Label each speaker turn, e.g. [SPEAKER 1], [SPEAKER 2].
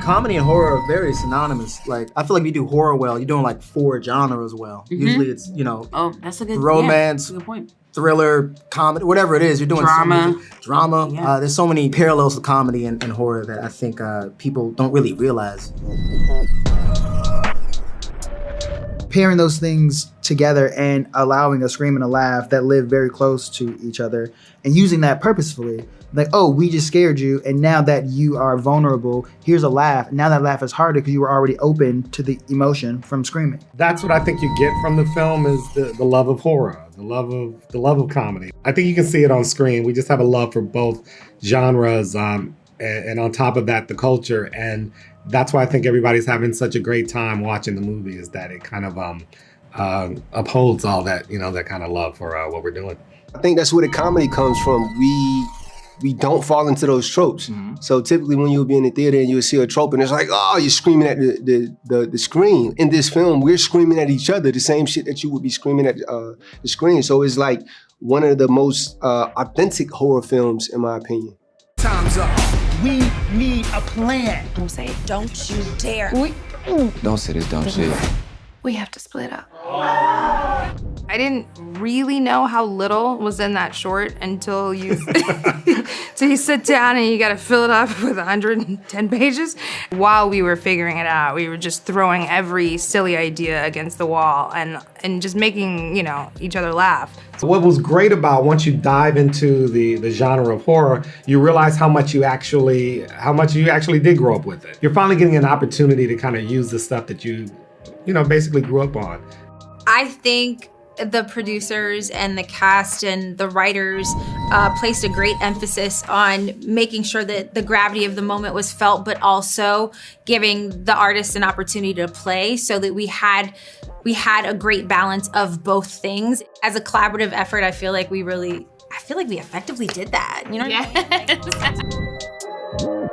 [SPEAKER 1] comedy and horror are very synonymous. Like, I feel like if you do horror well, you're doing like 4 genres well. Usually it's,
[SPEAKER 2] Oh, that's a good
[SPEAKER 1] romance,
[SPEAKER 2] that's a good point.
[SPEAKER 1] Thriller, comedy, whatever it is, you're doing drama.
[SPEAKER 2] Yeah.
[SPEAKER 1] There's so many parallels to comedy and horror that I think people don't really realize.
[SPEAKER 3] Pairing those things together and allowing a scream and a laugh that live very close to each other and using that purposefully. Like, oh, we just scared you, and now that you are vulnerable, here's a laugh. Now that laugh is harder because you were already open to the emotion from screaming.
[SPEAKER 4] That's what I think you get from the film is the love of horror, the love of comedy. I think you can see it on screen. We just have a love for both genres, and on top of that, the culture. And that's why I think everybody's having such a great time watching the movie, is that it kind of upholds all that, that kind of love for what we're doing.
[SPEAKER 5] I think that's where the comedy comes from. We don't fall into those tropes. So typically when you'll be in the theater and you'll see a trope and it's like, oh, you're screaming at the screen. In this film, we're screaming at each other, the same shit that you would be screaming at the screen. So it's like one of the most authentic horror films, in my opinion.
[SPEAKER 6] Time's up. We need a plan.
[SPEAKER 7] Don't say, don't you dare.
[SPEAKER 8] Don't say this dumb shit.
[SPEAKER 7] We have to split up.
[SPEAKER 9] I didn't really know how little was in that short until you so you sit down and you gotta fill it up with 110 pages. While we were figuring it out, we were just throwing every silly idea against the wall and just making, each other laugh.
[SPEAKER 4] What was great about once you dive into the genre of horror, you realize how much you actually did grow up with it. You're finally getting an opportunity to kind of use the stuff that you basically grew up on.
[SPEAKER 10] I think the producers and the cast and the writers placed a great emphasis on making sure that the gravity of the moment was felt, but also giving the artists an opportunity to play so that we had a great balance of both things. As a collaborative effort, I feel like we effectively did that. You know what I mean?